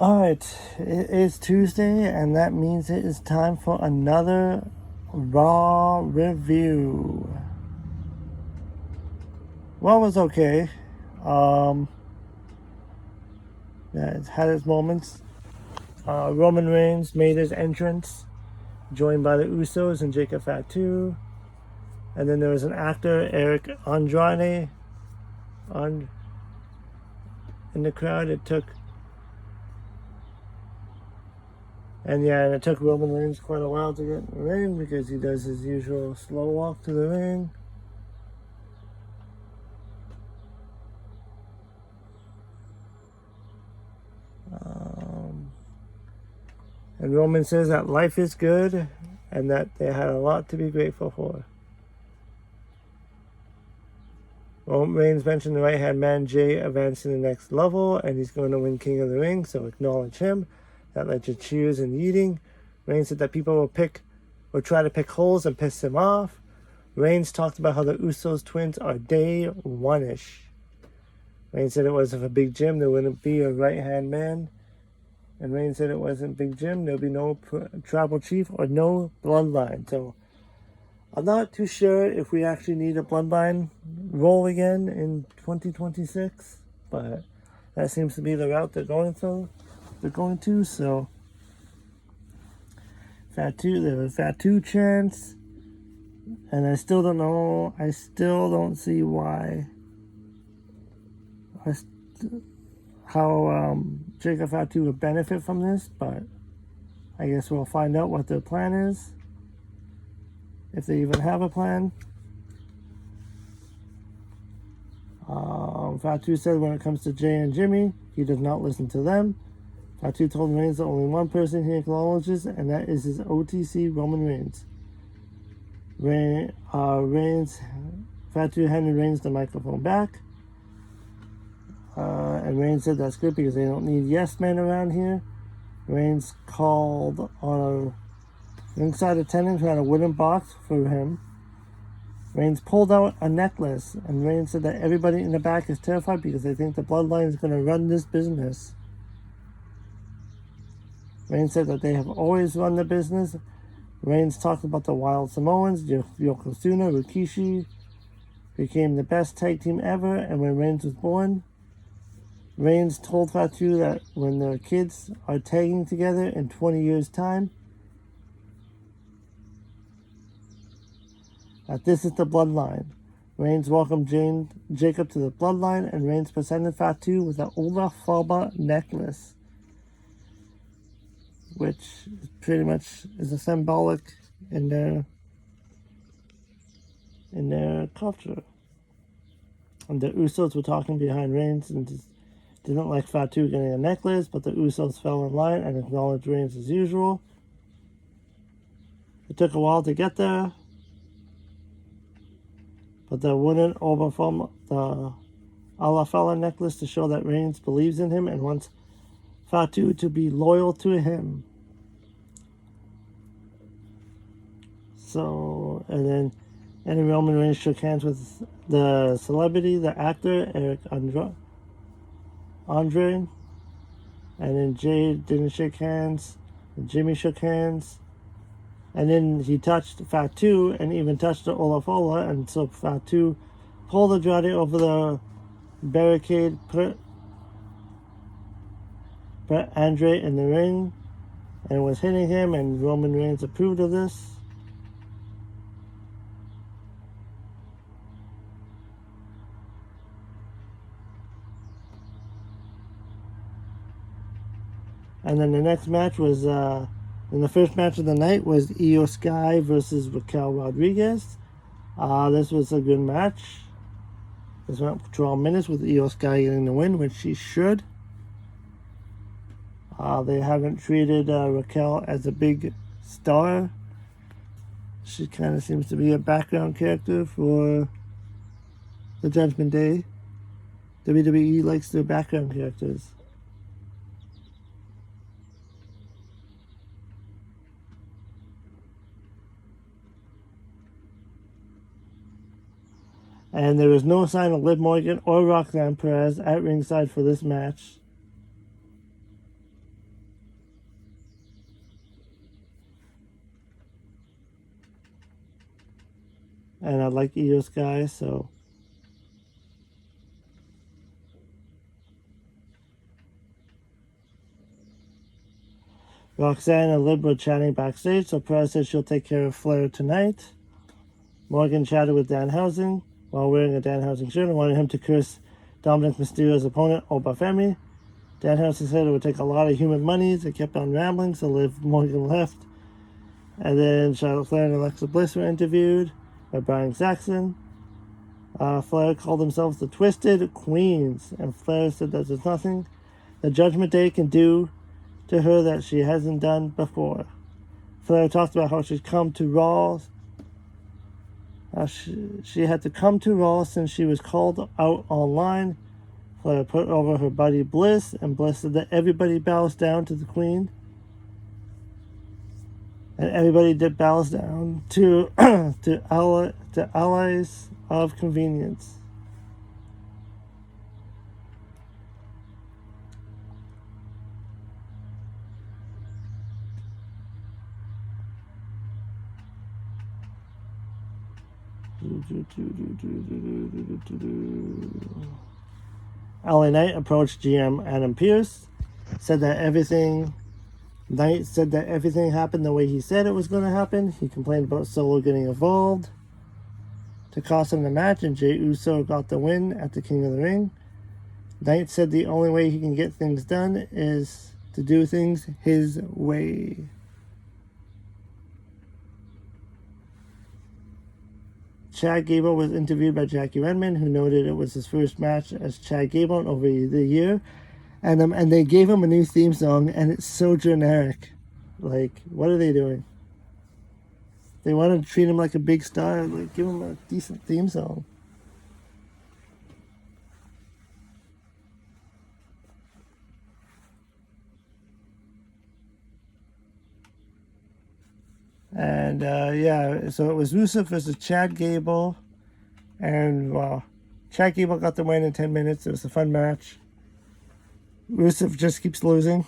Alright, it is Tuesday, and that means it is time for another Raw review. Well, it was okay. Yeah, it had its moments. Roman Reigns made his entrance, joined by the Usos and Jacob Fatu. And then there was an actor, Eric Andrade, in the crowd. It took Roman Reigns quite a while to get in the ring because he does his usual slow walk to the ring. And Roman says that life is good and that they had a lot to be grateful for. Roman Reigns mentioned the right-hand man Jay advancing to the next level, and he's going to win King of the Ring, so acknowledge him. That led to cheers and yeeting. Reigns said that people will try to pick holes and piss him off. Reigns talked about how the Usos twins are day one-ish. Reigns said it wasn't for Big Jim, there wouldn't be a right-hand man. And Reigns said it wasn't Big Jim, there'll be no tribal chief or no bloodline. So I'm not too sure if we actually need a bloodline role again in 2026, but that seems to be the route they're going to. So there were Fatu chants, and I still don't know. I still don't see why. How Jacob Fatu would benefit from this, but I guess we'll find out what their plan is, if they even have a plan. Fatu said when it comes to Jay and Jimmy, he does not listen to them. Fatu told Reigns that only one person he acknowledges, and that is his OTC Roman Reigns. Fatu handed Reigns the microphone back. And Reigns said that's good because they don't need yes men around here. Reigns called on a ringside attendant who had a wooden box for him. Reigns pulled out a necklace, and Reigns said that everybody in the back is terrified because they think the bloodline is going to run this business. Reigns said that they have always run the business. Reigns talked about the Wild Samoans, Yokozuna, Rikishi became the best tag team ever, and when Reigns was born, Reigns told Fatu that when their kids are tagging together in 20 years' time, that this is the bloodline. Reigns welcomed Jacob to the bloodline, and Reigns presented Fatu with the Olaf Falba necklace, which pretty much is a symbolic in their culture. And the Usos were talking behind Reigns and just didn't like Fatu getting a necklace, but the Usos fell in line and acknowledged Reigns as usual. It took a while to get there, but they wouldn't overcome the Alafella necklace to show that Reigns believes in him and wants Fatu to be loyal to him. So, and then Roman Reigns shook hands with the celebrity, the actor, Eric Andrade. And then Jay didn't shake hands. And Jimmy shook hands. And then he touched Fatu and even touched the Olafola. And so Fatu pulled Andrade over the barricade, put Andre in the ring, and was hitting him. And Roman Reigns approved of this. And then the next match was, in the first match of the night was Io Sky versus Raquel Rodriguez. This was a good match. This went for 12 minutes with Io Sky getting the win, which she should. They haven't treated Raquel as a big star. She kind of seems to be a background character for the Judgment Day. WWE likes their background characters. And there was no sign of Liv Morgan or Roxanne Perez at ringside for this match. And I like Io Sky, so. Roxanne and Lib were chatting backstage, so Perez said she'll take care of Flair tonight. Morgan chatted with Danhausen while wearing a Danhausen shirt and wanted him to curse Dominick Mysterio's opponent, Oba Femi. Danhausen said it would take a lot of human money. They kept on rambling, so Liv Morgan left. And then Charlotte Flair and Alexa Bliss were interviewed by Brian Saxon. Flair called themselves the Twisted Queens, and Flair said that there's nothing the Judgment Day can do to her that she hasn't done before. Flair talked about how she's come to Raw. She had to come to Raw since she was called out online. Flair put over her buddy Bliss, and Bliss said that everybody bows down to the Queen. And everybody did bows down to to allies of convenience. LA Knight approached GM Adam Pearce, said that everything happened the way he said it was going to happen. He complained about Solo getting involved to cost him the match, and Jey Uso got the win at the King of the Ring. Knight said the only way he can get things done is to do things his way. Chad Gable was interviewed by Jackie Redmond, who noted it was his first match as Chad Gable in over the year. And they gave him a new theme song, and it's so generic. Like, what are they doing? They want to treat him like a big star. Like, give him a decent theme song. And, so it was Rusev versus Chad Gable. And, Chad Gable got the win in 10 minutes. It was a fun match. Rusev just keeps losing.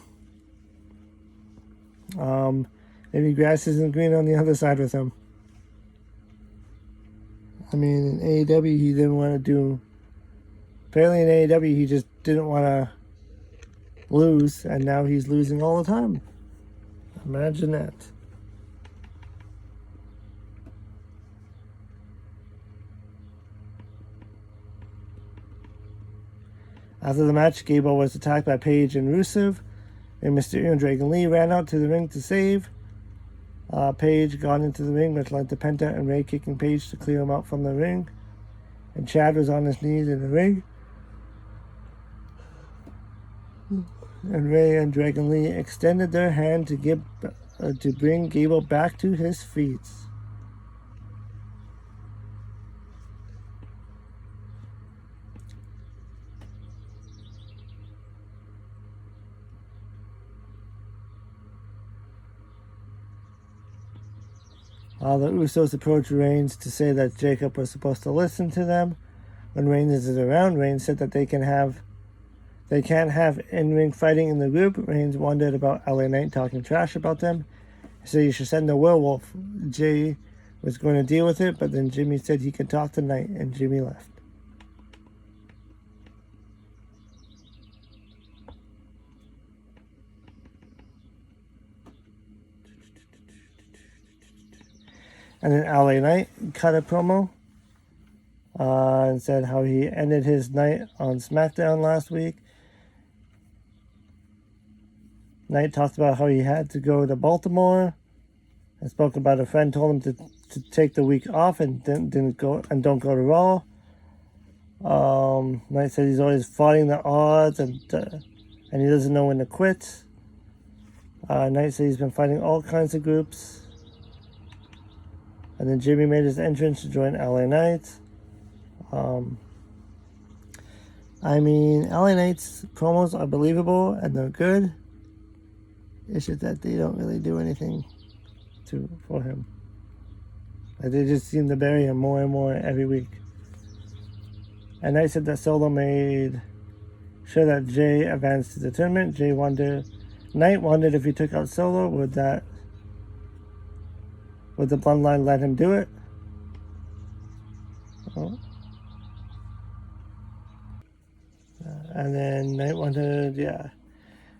Maybe grass isn't green on the other side with him. I mean, in AEW, he didn't want to do... Apparently in AEW, he just didn't want to lose, and now he's losing all the time. Imagine that. After the match, Gable was attacked by Paige and Rusev, and Mysterio and Dragon Lee ran out to the ring to save. Paige got into the ring, which led to Penta and Ray kicking Paige to clear him out from the ring. And Chad was on his knees in the ring. And Ray and Dragon Lee extended their hand to bring Gable back to his feet. The Usos approached Reigns to say that Jacob was supposed to listen to them. When Reigns is around, Reigns said that they can't have in-ring fighting in the group. Reigns wondered about LA Knight talking trash about them. So you should send the werewolf. Jay was going to deal with it, but then Jimmy said he could talk to Knight, and Jimmy left. And then LA Knight cut a promo and said how he ended his night on SmackDown last week. Knight talked about how he had to go to Baltimore and spoke about a friend told him to take the week off and didn't go and don't go to Raw. Knight said he's always fighting the odds and he doesn't know when to quit. Knight said he's been fighting all kinds of groups. And then Jimmy made his entrance to join LA Knight. I mean, LA Knight's promos are believable and they're good. It's just that they don't really do anything for him. Like, they just seem to bury him more and more every week. And Knight said that Solo made sure that Jay advanced to the tournament. Knight wondered if he took out Solo, would the bloodline let him do it? Oh. And then Knight wanted, yeah.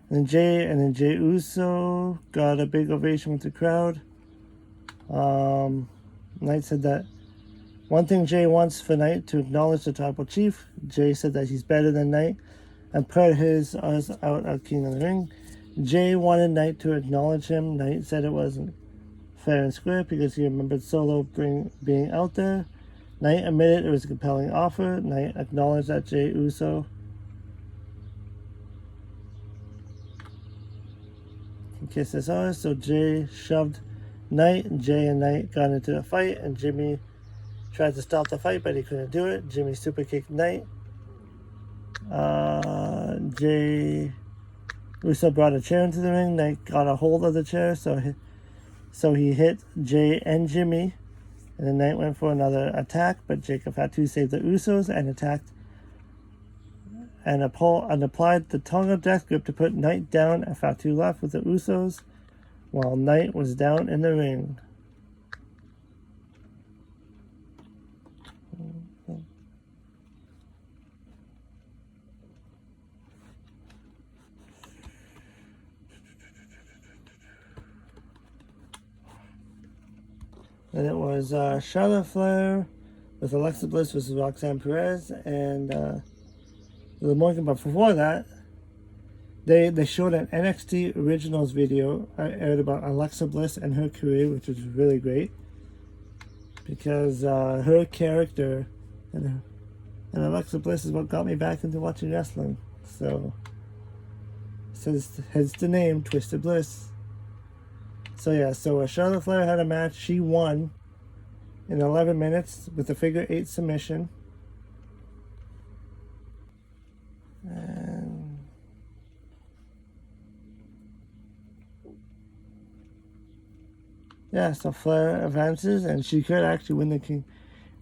And then Jay Uso got a big ovation with the crowd. Knight said that one thing Jay wants for Knight to acknowledge the tribal chief. Jay said that he's better than Knight and put us out at King of the Ring. Jay wanted Knight to acknowledge him. Knight said it wasn't fair and square because he remembered Solo being out there. Knight admitted it was a compelling offer. Knight acknowledged that Jay Uso can kiss his ass, so Jay shoved Knight, and Jay and Knight got into a fight, and Jimmy tried to stop the fight, but he couldn't do it. Jimmy super kicked Knight. Jay Uso brought a chair into the ring. Knight got a hold of the chair, so he hit Jay and Jimmy, and then Knight went for another attack, but Jacob Fatu saved the Usos and attacked and applied the tongue of death grip to put Knight down, and Fatu left with the Usos while Knight was down in the ring. And it was Charlotte Flair with Alexa Bliss versus Roxanne Perez and the Morgan. But before that, they showed an NXT Originals video aired about Alexa Bliss and her career, which was really great because her character and Alexa Bliss is what got me back into watching wrestling. So, hence the name Twisted Bliss. So yeah, Charlotte Flair had a match. She won in 11 minutes with a figure 8 submission. And yeah, so Flair advances, and she could actually win the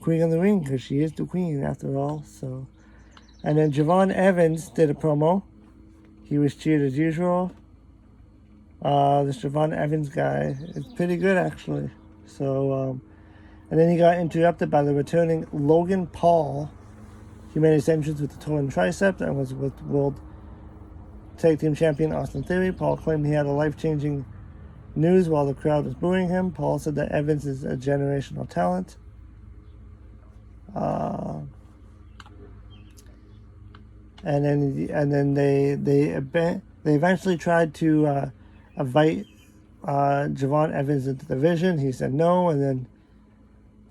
Queen of the Ring because she is the queen after all. So, and then Javon Evans did a promo. He was cheered as usual. This Javon Evans guy is pretty good actually. So, and then he got interrupted by the returning Logan Paul. He made his entrance with the toe and tricep and was with World Tag Team Champion Austin Theory. Paul claimed he had a life-changing news while the crowd was booing him. Paul said that Evans is a generational talent. And then they eventually tried to invite Javon Evans into the division. He said no, and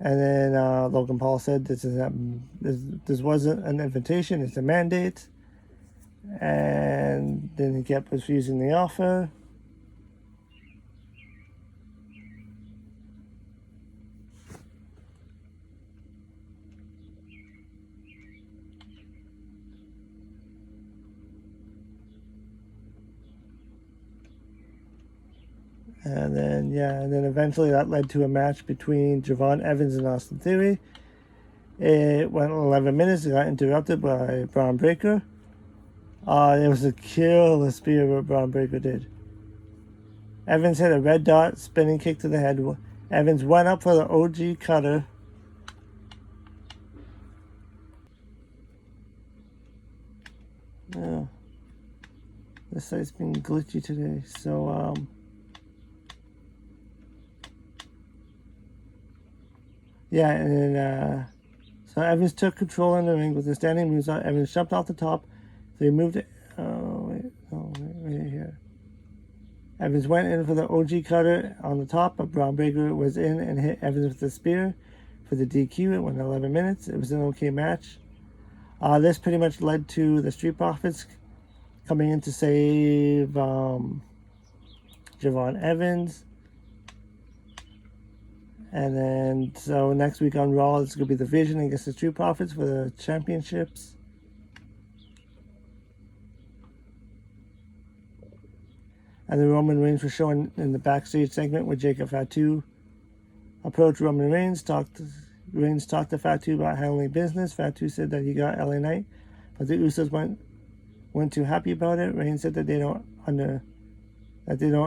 then Logan Paul said this wasn't an invitation, it's a mandate. And then he kept refusing the offer. And then eventually that led to a match between Javon Evans and Austin Theory. It went 11 minutes. It got interrupted by Braun Breaker. It was a killer spear what Braun Breaker did. Evans hit a red dot spinning kick to the head. Evans went up for the OG cutter. Yeah. This site's been glitchy today. So, yeah, and then, so Evans took control in the ring with a standing moonsault. Evans jumped off the top. They moved it. Right here. Evans went in for the OG cutter on the top, but Braun Breaker was in and hit Evans with the spear for the DQ. It went 11 minutes. It was an okay match. This pretty much led to the Street Profits coming in to save Javon Evans. And then, so next week on Raw, it's going to be the Vision against the Street Profits for the championships. And the Roman Reigns was shown in the backstage segment where Jacob Fatu approached Roman Reigns. Reigns talked to Fatu about handling business. Fatu said that he got LA Knight, but the Usos weren't too happy about it. Reigns said that they don't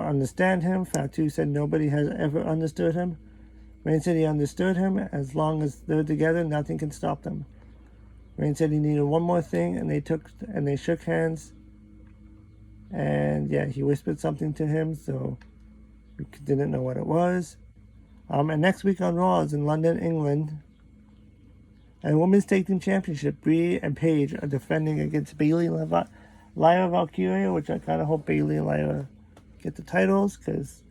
understand him. Fatu said nobody has ever understood him. Reigns said he understood him. As long as they're together, nothing can stop them. Reigns said he needed one more thing, and they shook hands. And yeah, he whispered something to him, so we didn't know what it was. And next week on Raw is in London, England. And Women's Tag Team Championship, Brie and Paige are defending against Bayley and Lyra Valkyria, which I kind of hope Bayley and Lyra get the titles, because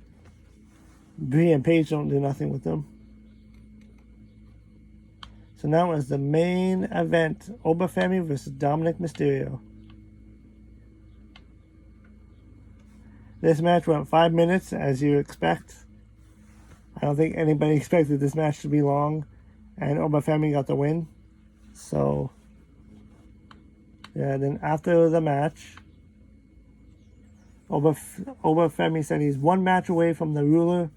Brie and Paige don't do nothing with them. So now is the main event, Femi versus Dominick Mysterio. This match went 5 minutes, as you expect. I don't think anybody expected this match to be long, and Femi got the win. So, yeah, then after the match, Femi said he's one match away from the ruler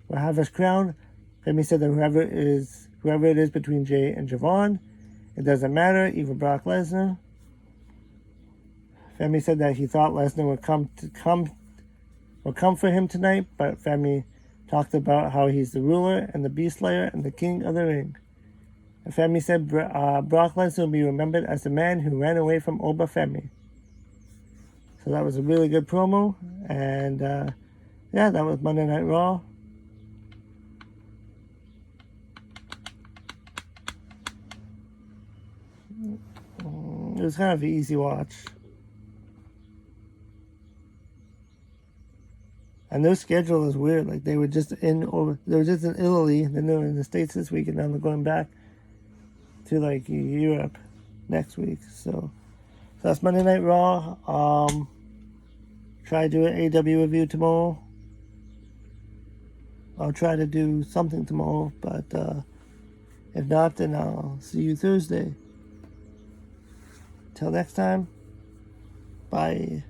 will have his crown. Femi said that whoever it is between Jay and Javon, it doesn't matter, even Brock Lesnar. Femi said that he thought Lesnar would come for him tonight, but Femi talked about how he's the ruler and the beast slayer and the king of the ring. And Femi said Brock Lesnar will be remembered as the man who ran away from Femi. So that was a really good promo, and yeah, that was Monday Night Raw. It was kind of an easy watch. And their schedule is weird. Like they were just in Italy, then they were in the States this week, and now they're going back to like Europe next week. So that's Monday Night Raw. Try to do an AW review tomorrow. I'll try to do something tomorrow, but if not, then I'll see you Thursday. Till next time, bye.